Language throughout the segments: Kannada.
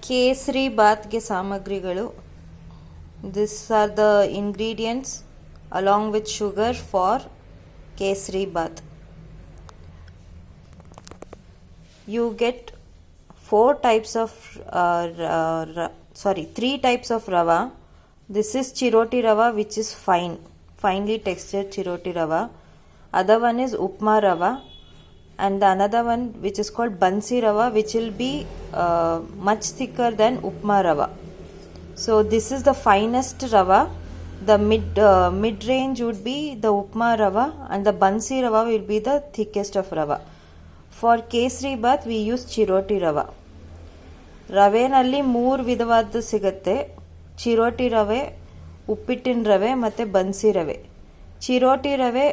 ಕೇಸರಿ ಬಾತ್ಗೆ ಸಾಮಗ್ರಿಗಳು. These are the ingredients along with sugar for kesari bath. You get 3 types of rava. This is chiroti rava, which is finely textured chiroti rava. Other one is upma rava, and the another one which is called bansi rava, which will be much thicker than upma rava. So this is the finest rava. The mid range would be the upma rava, and the bansi rava will be the thickest of rava. For kesari bath we use ಚಿರೋಟಿ ರವಾ. ರವೆನಲ್ಲಿ 3 ವಿಧವಾದ ಸಿಗುತ್ತೆ. ಚಿರೋಟಿ ರವೆ, ಉಪ್ಪಿಟ್ಟಿನ ರವೆ ಮತ್ತು ಬನ್ಸಿ ರವೆ. ಚಿರೋಟಿ ರವೆ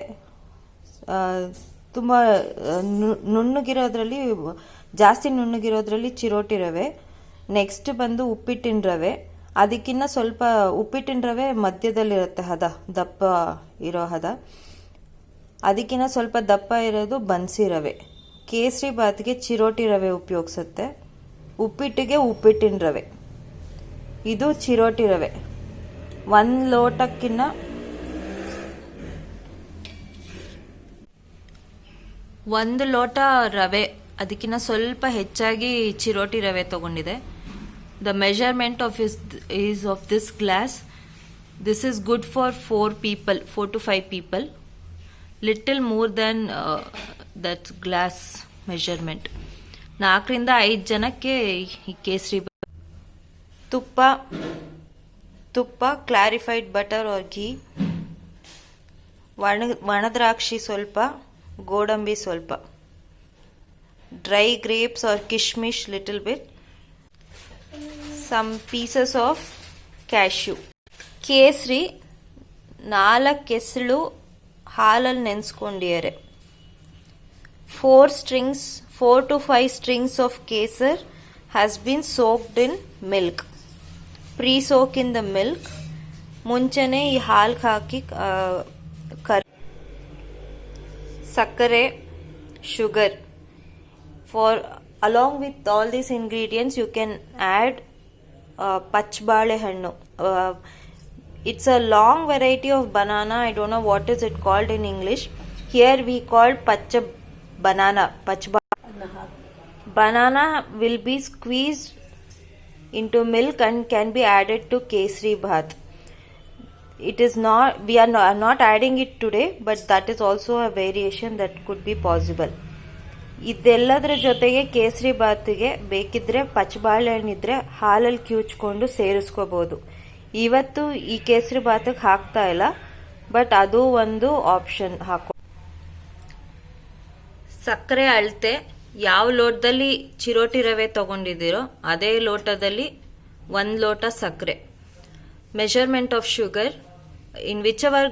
ತುಂಬ ನುಣ್ಣಗಿರೋದ್ರಲ್ಲಿ, ಜಾಸ್ತಿ ನುಣ್ಣಗಿರೋದ್ರಲ್ಲಿ ಚಿರೋಟಿ ರವೆ. ನೆಕ್ಸ್ಟ್ ಬಂದು ಉಪ್ಪಿಟ್ಟಿನ ರವೆ. ಅದಕ್ಕಿಂತ ಸ್ವಲ್ಪ ಉಪ್ಪಿಟ್ಟಿನ ರವೆ ಮಧ್ಯದಲ್ಲಿರುತ್ತೆ, ದಪ್ಪ ಇರೋ ಹದ. ಅದಕ್ಕಿಂತ ಸ್ವಲ್ಪ ದಪ್ಪ ಇರೋದು ಬನ್ಸಿ ರವೆ. ಕೇಸರಿ ಬಾತ್ಗೆ ಚಿರೋಟಿ ರವೆ ಉಪಯೋಗಿಸುತ್ತೆ, ಉಪ್ಪಿಟ್ಟಿಗೆ ಉಪ್ಪಿಟ್ಟಿನ ರವೆ. ಇದು ಚಿರೋಟಿ ರವೆ. 1 ಲೋಟಕ್ಕಿನ್ನ 1 ಲೋಟ ರವೆ, ಅದಕ್ಕಿಂತ ಸ್ವಲ್ಪ ಹೆಚ್ಚಾಗಿ ಚಿರೋಟಿ ರವೆ ತಗೊಂಡಿದೆ. The measurement is of this glass. This is good for 4 to 5 people. Little more than that glass measurement. 4 ರಿಂದ 5 ಜನಕ್ಕೆ ಈ ಕೇಸರಿ ಬಾತ್. ತುಪ್ಪ, ಕ್ಲಾರಿಫೈಡ್ ಬಟರ್ ಆರ್ ಘೀ, ಒಣದ್ರಾಕ್ಷಿ ಸ್ವಲ್ಪ, ಗೋಡಂಬಿ ಸ್ವಲ್ಪ, dry grapes or kishmish little bit, some pieces of cashew. ಕೇಸರಿ 4 ಎಸಳು ಹಾಲಲ್ಲಿ ನೆನೆಸ್ಕೊಂಡಿದ್ದಾರೆ. 4 to 5 strings of kesar has been soaked in milk. Pre-soak in the milk. ಮುಂಚೆನೆ ಈ ಹಾಲು ಹಾಕಿ ಸಕ್ಕರೆ, sugar. Along with all these ingredients you can add pachbalehannu. It's a long variety of banana. I don't know what is it called in English. Here we call banana. Banana will be squeezed into milk and can be added to kesari bath. We are not adding it today, but that is also a variation that could be possible. ಇದೆಲ್ಲದರ ಜೊತೆಗೆ ಕೇಸರಿ ಬಾತಿಗೆ ಬೇಕಿದ್ರೆ ಪಚ್ಚಬಾಳೆಹಣ್ಣಿದ್ರೆ ಹಾಲಲ್ಲಿ ಕಿವುಚ್ಕೊಂಡು ಸೇರಿಸ್ಕೋಬಹುದು. ಇವತ್ತು ಈ ಕೇಸರಿ ಬಾತಿಗೆ ಹಾಕ್ತಾ ಇಲ್ಲ, ಬಟ್ ಅದು ಒಂದು ಆಪ್ಷನ್. ಸಕ್ಕರೆ ಅಳತೆ ಯಾವ ಲೋಟದಲ್ಲಿ ಚಿರೋಟಿ ರವೆ ತಗೊಂಡಿದ್ದೀರೋ ಅದೇ ಲೋಟದಲ್ಲಿ 1 ಲೋಟ ಸಕ್ಕರೆ. Measurement of sugar, in which ever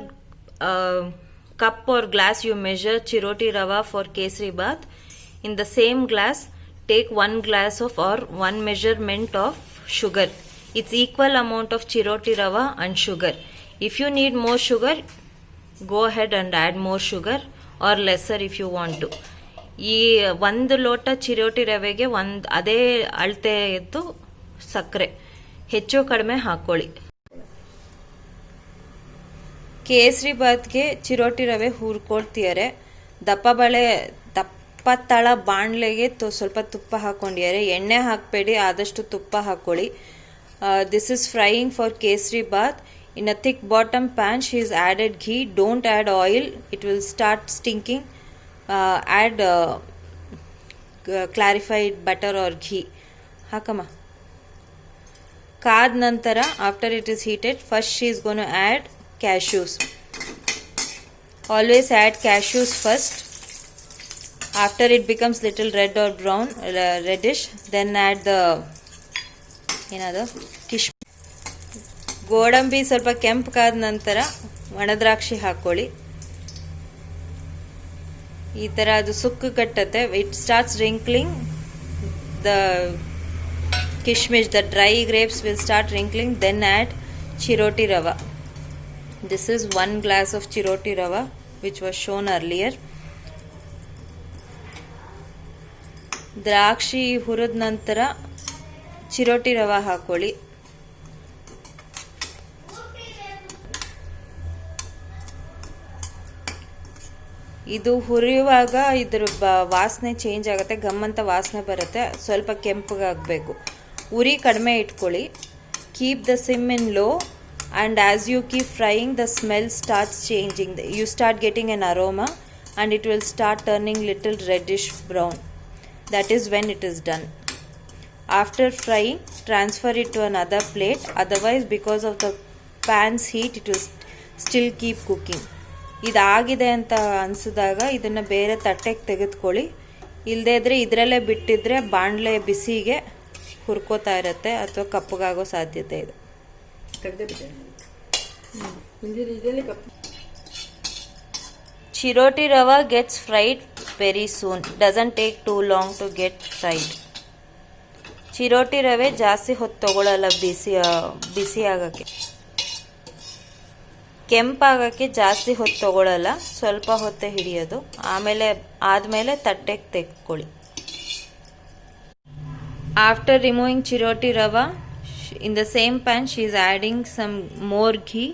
cup or glass you measure chiroti rava for kesari bath, in the same glass take 1 glass of or 1 measurement of sugar. It's equal amount of chiroti rava and sugar. If you need more sugar, go ahead and add more sugar or lesser if you want to. ಈ 1 ಲೋಟ ಚಿರೋಟಿ ರವೆಗೆ ಅದೇ ಅಳತೆ ಇದ್ದು ಸಕ್ಕರೆ ಹೆಚ್ಚು ಕಡಿಮೆ ಹಾಕೊಳ್ಳಿ. ಕೇಸರಿ ಬಾತ್ಗೆ ಚಿರೋಟಿ ರವೆ ಹುರ್ಕೊಳ್ತಿದ್ದಾರೆ. ದಪ್ಪ ತಳ ಬಾಣಲೆಗೆ ಸ್ವಲ್ಪ ತುಪ್ಪ ಹಾಕೊಂಡಿದ್ದಾರೆ. ಎಣ್ಣೆ ಹಾಕಬೇಡಿ, ಆದಷ್ಟು ತುಪ್ಪ ಹಾಕೊಳ್ಳಿ. This is frying for kesari bath. In a thick bottom pan she is added ghee. Don't add oil, it will start stinking. Add clarified butter or ghee ಹಾಕಮ್ಮ. ಕಾದ ನಂತರ after it is heated, first she is gone to add cashews. Always add cashews first. After it becomes little red or brown, reddish, then add the kishmish. ಗೋಡಂಬಿ ಸ್ವಲ್ಪ ಕೆಂಪಗಾದ ನಂತರ ಒಣದ್ರಾಕ್ಷಿ ಹಾಕೊಳ್ಳಿ. ಈ ತರ ಅದು ಸುಕ್ಕು ಕಟ್ಟತ್ತೆ. It starts wrinkling. The kishmish, the dry grapes will start wrinkling. Then add chiroti rava. This is 1 glass of chiroti rava which was shown earlier. ದ್ರಾಕ್ಷಿ ಹುರಿದ ನಂತರ ಚಿರೋಟಿ ರವೆ ಹಾಕೊಳ್ಳಿ. ಇದು ಹುರಿಯುವಾಗ ಇದ್ರ ವಾಸನೆ ಚೇಂಜ್ ಆಗುತ್ತೆ, ಗಮ್ಮಂತ ವಾಸನೆ ಬರುತ್ತೆ. ಸ್ವಲ್ಪ ಕೆಂಪಗಾಗಬೇಕು. ಉರಿ ಕಡಿಮೆ ಇಟ್ಕೊಳ್ಳಿ. Keep the sim in low and as you keep frying the smell starts changing. You start getting an aroma and it will start turning little reddish brown. That is when it is done. After frying, transfer it to another plate. Otherwise, because of the pan's heat, it will still keep cooking. ಇದಾಗಿದೆ ಅಂತ ಅನಿಸಿದಾಗ ಇದನ್ನು ಬೇರೆ ತಟ್ಟೆಗೆ ತೆಗೆದುಕೊಳ್ಳಿ. ಇಲ್ಲದೇ ಇದ್ದರೆ ಇದರಲ್ಲೇ ಬಿಟ್ಟಿದ್ರೆ ಬಾಣಲೆ ಬಿಸಿಗೆ ಹುರ್ಕೋತಾ ಇರುತ್ತೆ ಅಥವಾ ಕಪ್ಪಗಾಗೋ ಸಾಧ್ಯತೆ ಇದೆ. ಚಿರೋಟಿ ರವಾ gets fried very soon. Doesn't take too long to get fried. ಚಿರೋಟಿ ರವೆ ಜಾಸ್ತಿ ಹೊತ್ತು ತಗೊಳ್ಳಲ್ಲ ಬಿಸಿ ಆಗೋಕ್ಕೆ. ಕೆಂಪಾಗೋಕ್ಕೆ ಜಾಸ್ತಿ ಹೊತ್ತು ತಗೊಳ್ಳಲ್ಲ, ಸ್ವಲ್ಪ ಹೊತ್ತೇ ಹಿಡಿಯೋದು. ಆದಮೇಲೆ ತಟ್ಟೆಗೆ ತೆಗೆದುಕೊಳ್ಳಿ. After removing chiroti rava, in the same pan she is adding some more ghee.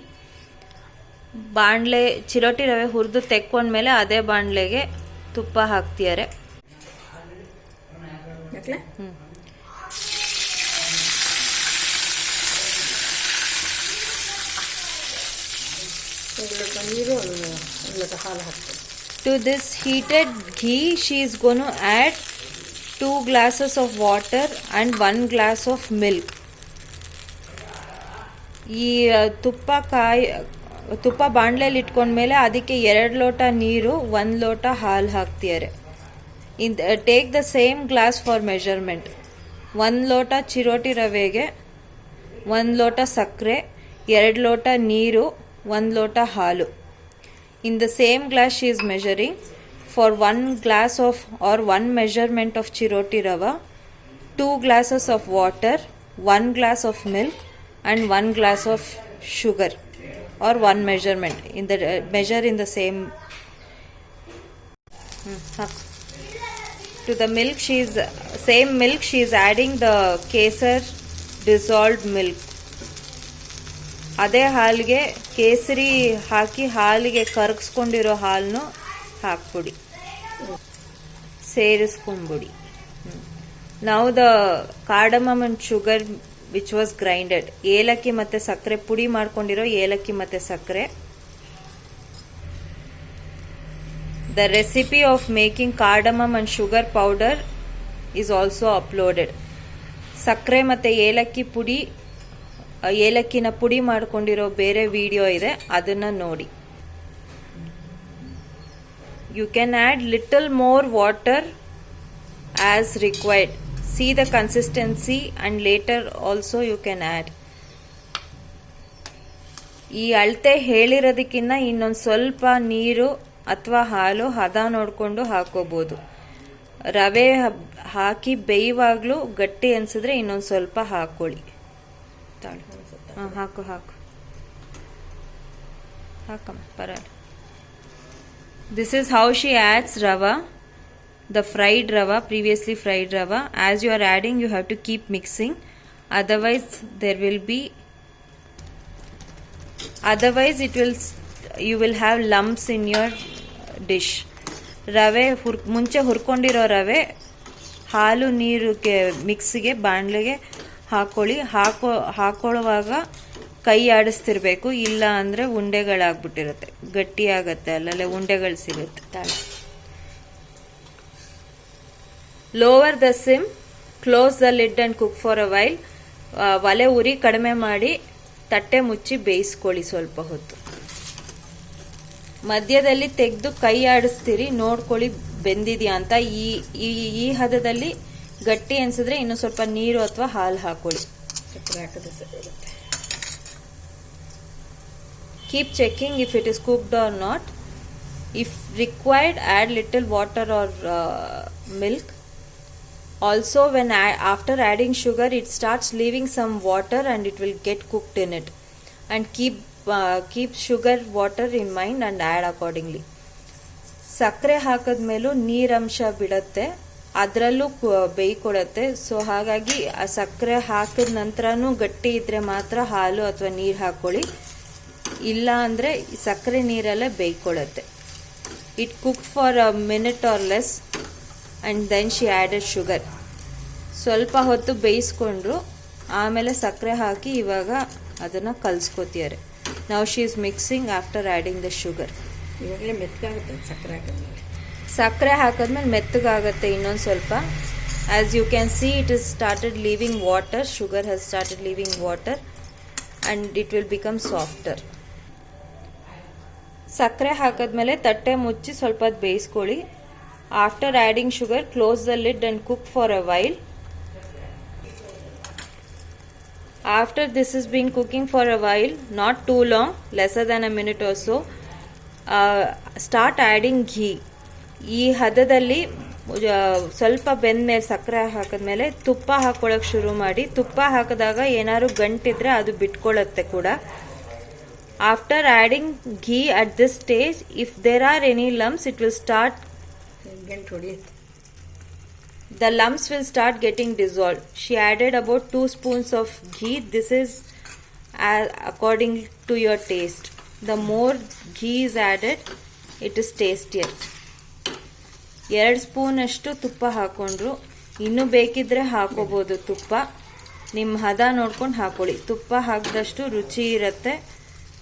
ಬಾಣಲೆ ಚಿರೋಟಿ ರವೆ ಹುರಿದು ತೆಕ್ಕೊಂಡ್ಮೇಲೆ ಅದೇ ಬಾಣಲೆಗೆ ತುಪ್ಪ ಹಾಕ್ತಿದ್ದಾರೆ. To this heated ghee she is going to add 2 glasses of water and 1 glass of milk. ಈ ತುಪ್ಪ ಬಾಣಲೆಯಲ್ಲಿ ಇಟ್ಕೊಂಡ್ಮೇಲೆ ಅದಕ್ಕೆ 2 ಲೋಟ ನೀರು 1 ಲೋಟ ಹಾಲು ಹಾಕ್ತಿದ್ದಾರೆ. Take the same glass for measurement. 1 ಲೋಟ ಚಿರೋಟಿ ರವೆಗೆ 1 ಲೋಟ ಸಕ್ಕರೆ, 2 ಲೋಟ ನೀರು, 1 ಲೋಟ ಹಾಲು. In the same glass she is measuring for 1 glass of or 1 measurement of chiroti rava, 2 glasses of water, 1 glass of milk and 1 glass of sugar or 1 measurement in the measure in the same. To the milk she is adding the kesar dissolved milk. ಅದೇ ಹಾಲಿಗೆ ಕೇಸರಿ ಹಾಕಿ ಹಾಲಿಗೆ ಕರಗಿಸ್ಕೊಂಡಿರೋ ಹಾಲನ್ನು ಹಾಕ್ಬಿಡಿ, ಸೇರಿಸ್ಕೊಂಡ್ಬಿಡಿ. Now the cardamom and sugar which was grinded. ಏಲಕ್ಕಿ ಮತ್ತು ಸಕ್ಕರೆ ಪುಡಿ ಮಾಡ್ಕೊಂಡಿರೋ ಏಲಕ್ಕಿ ಮತ್ತು ಸಕ್ಕರೆ. The recipe of making cardamom and sugar powder is also uploaded. ಸಕ್ಕರೆ ಮತ್ತು ಏಲಕ್ಕಿನ ಪುಡಿ ಮಾಡ್ಕೊಂಡಿರೋ ಬೇರೆ ವಿಡಿಯೋ ಇದೆ, ಅದನ್ನ ನೋಡಿ. You can add little more water as required. See the consistency and later also you can add. ಈ ಅಳತೆ ಹೇಳಿರೋದಕ್ಕಿಂತ ಇನ್ನೊಂದು ಸ್ವಲ್ಪ ನೀರು ಅಥವಾ ಹಾಲು ಹದ ನೋಡಿಕೊಂಡು ಹಾಕೋಬಹುದು. ರವೆ ಹಾಕಿ ಬೇಯುವಾಗಲೂ ಗಟ್ಟಿ ಅನಿಸಿದ್ರೆ ಇನ್ನೊಂದು ಸ್ವಲ್ಪ ಹಾಕೊಳ್ಳಿ. ಹಾಕಮ್ಮ ಪರವಾಗಿಲ್ಲ. This is how she adds rava. The fried rava, previously fried rava. As you are adding, you have to keep mixing. Otherwise you will have lumps in your dish. ರವೆ ಮುಂಚೆ ಹುರ್ಕೊಂಡಿರೋ ರವೆ ಹಾಲು ನೀರಿಗೆ ಮಿಕ್ಸಿಗೆ ಬಾಣಲೆಗೆ ಹಾಕೊಳ್ಳಿ. ಹಾಕೊಳ್ಳುವಾಗ ಕೈ ಆಡಿಸ್ತಿರ್ಬೇಕು, ಇಲ್ಲ ಅಂದರೆ ಉಂಡೆಗಳಾಗ್ಬಿಟ್ಟಿರುತ್ತೆ, ಗಟ್ಟಿಯಾಗತ್ತೆ, ಅಲ್ಲಲ್ಲೇ ಉಂಡೆಗಳು ಸಿಗುತ್ತೆ. Lower the sim, close the lid and cook for a while. ಒಲೆ ಉರಿ ಕಡಿಮೆ ಮಾಡಿ ತಟ್ಟೆ ಮುಚ್ಚಿ ಬೇಯಿಸ್ಕೊಳ್ಳಿ ಸ್ವಲ್ಪ ಹೊತ್ತು. ಮಧ್ಯದಲ್ಲಿ ತೆಗೆದು ಕೈ ಆಡಿಸ್ತೀರಿ, ನೋಡ್ಕೊಳ್ಳಿ ಬೆಂದಿದ್ಯಾ ಅಂತ. ಈ ಹದದಲ್ಲಿ ಗಟ್ಟಿ ಅನ್ಸಿದ್ರೆ ಇನ್ನು ಸ್ವಲ್ಪ ನೀರು ಅಥವಾ ಹಾಲು ಹಾಕೊಳ್ಳಿ. Keep checking if it is cooked or not. If required, add little water or milk. Also, after adding sugar, it starts leaving some water and it will get cooked in it. And keep sugar water in mind and add accordingly. ಸಕ್ಕರೆ ಹಾಕಿದ್ಮೇಲೂ ನೀರಂಶ ಬಿಡುತ್ತೆ, ಅದರಲ್ಲೂ ಬೇಯ್ಕೊಡತ್ತೆ. ಸೊ ಹಾಗಾಗಿ ಆ ಸಕ್ಕರೆ ಹಾಕಿದ ನಂತರನೂ ಗಟ್ಟಿ ಇದ್ರೆ ಮಾತ್ರ ಹಾಲು ಅಥವಾ ನೀರು ಹಾಕ್ಕೊಳ್ಳಿ, ಇಲ್ಲ ಅಂದರೆ ಸಕ್ಕರೆ ನೀರಲ್ಲೇ ಬೇಯ್ಕೊಡತ್ತೆ. It cook for a minute or less and then she added sugar. ಸ್ವಲ್ಪ ಹೊತ್ತು ಬೇಯಿಸ್ಕೊಂಡ್ರು, ಆಮೇಲೆ ಸಕ್ಕರೆ ಹಾಕಿ ಇವಾಗ ಅದನ್ನು ಕಲಿಸ್ಕೋತಿದ್ದಾರೆ. Now she is mixing after adding the sugar. ಇವಾಗಲೇ ಮೆತ್ತಗಾಗುತ್ತೆ ಸಕ್ಕರೆ ಹಾಕಿದ್ಮೇಲೆ ಮೆತ್ತಗಾಗುತ್ತೆ ಇನ್ನೊಂದು ಸ್ವಲ್ಪ. As you can see it is started leaving water, sugar has started leaving water and it will become softer. ಸಕ್ಕರೆ ಹಾಕಿದ್ಮೇಲೆ ತಟ್ಟೆ ಮುಚ್ಚಿ ಸ್ವಲ್ಪ ಹೊತ್ತು ಬೇಯಿಸ್ಕೊಳ್ಳಿ. After adding sugar, close the lid and cook for a while. After this has been cooking for a while, not too long, lesser than a minute or so, start adding ghee. ಈ ಹದದಲ್ಲಿ ಸ್ವಲ್ಪ ಬೆಂದ್ಮೇಲೆ ಸಕ್ಕರೆ ಹಾಕಿದ್ಮೇಲೆ ತುಪ್ಪ ಹಾಕೊಳ್ಳೋಕೆ ಶುರು ಮಾಡಿ. ತುಪ್ಪ ಹಾಕಿದಾಗ ಏನಾದ್ರು ಗಂಟಿದ್ರೆ ಅದು ಬಿಟ್ಕೊಳ್ಳುತ್ತೆ ಕೂಡ. After adding ghee at this stage, if there are any lumps, it will start ಗಂಟು ಹೊಡಿಯುತ್ತೆ. The lumps will start getting dissolved. She added about 2 spoons of ghee. This is according to your taste. The more ghee is added, it is tastier. 2 spoon ಅಷ್ಟು ತುಪ್ಪ ಹಾಕೊಂಡ್ರು. ಇನ್ನೂ ಬೇಕಿದ್ರೆ ಹಾಕೋಬಹುದು ತುಪ್ಪ, ನಿಮ್ಮ ಹದ ನೋಡ್ಕೊಂಡು ಹಾಕೊಳ್ಳಿ. ತುಪ್ಪ ಹಾಕಿದಷ್ಟು ರುಚಿ ಇರುತ್ತೆ,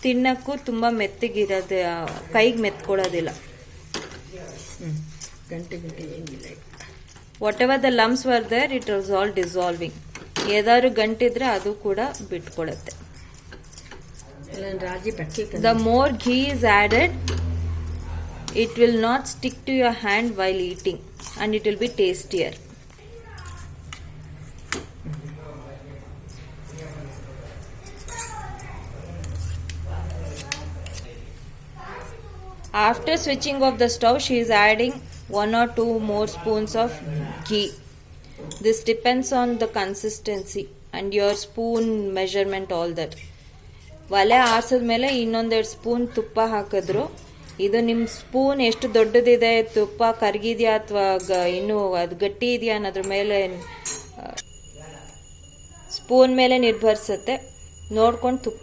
ತಿನ್ನಕ್ಕೂ ತುಂಬ ಮೆತ್ತಗಿರೋದು, ಕೈಗೆ ಮೆತ್ಕೊಳ್ಳೋದಿಲ್ಲ. ಗಂಟೆ ಏನಿಲ್ಲ. Whatever the lumps were there, it was all dissolving. ಏದಾದ್ರು ಗಂಟಿದ್ರೆ ಅದು ಕೂಡ ಬಿಟ್ಕೊಡುತ್ತೆ. The more ghee is added, it will not stick to your hand while eating and it will be tastier. After switching off the stove, she is adding 1 or 2 more spoons of ghee. This depends on the consistency and your spoon measurement, all that. ಒಲೆ ಆರಿಸಿದ್ಮೇಲೆ ಇನ್ನೊಂದೆರಡು ಸ್ಪೂನ್ ತುಪ್ಪ ಹಾಕಿದ್ರು. ಇದು ನಿಮ್ಮ ಸ್ಪೂನ್ ಎಷ್ಟು ದೊಡ್ಡದಿದೆ, ತುಪ್ಪ ಕರಗಿದೆಯಾ ಅಥವಾ ಇನ್ನೂ ಅದು ಗಟ್ಟಿ ಇದೆಯಾ ಅನ್ನೋದ್ರ ಮೇಲೆ, ಸ್ಪೂನ್ ಮೇಲೆ ನಿರ್ಭರಿಸುತ್ತೆ. ನೋಡ್ಕೊಂಡು ತುಪ್ಪ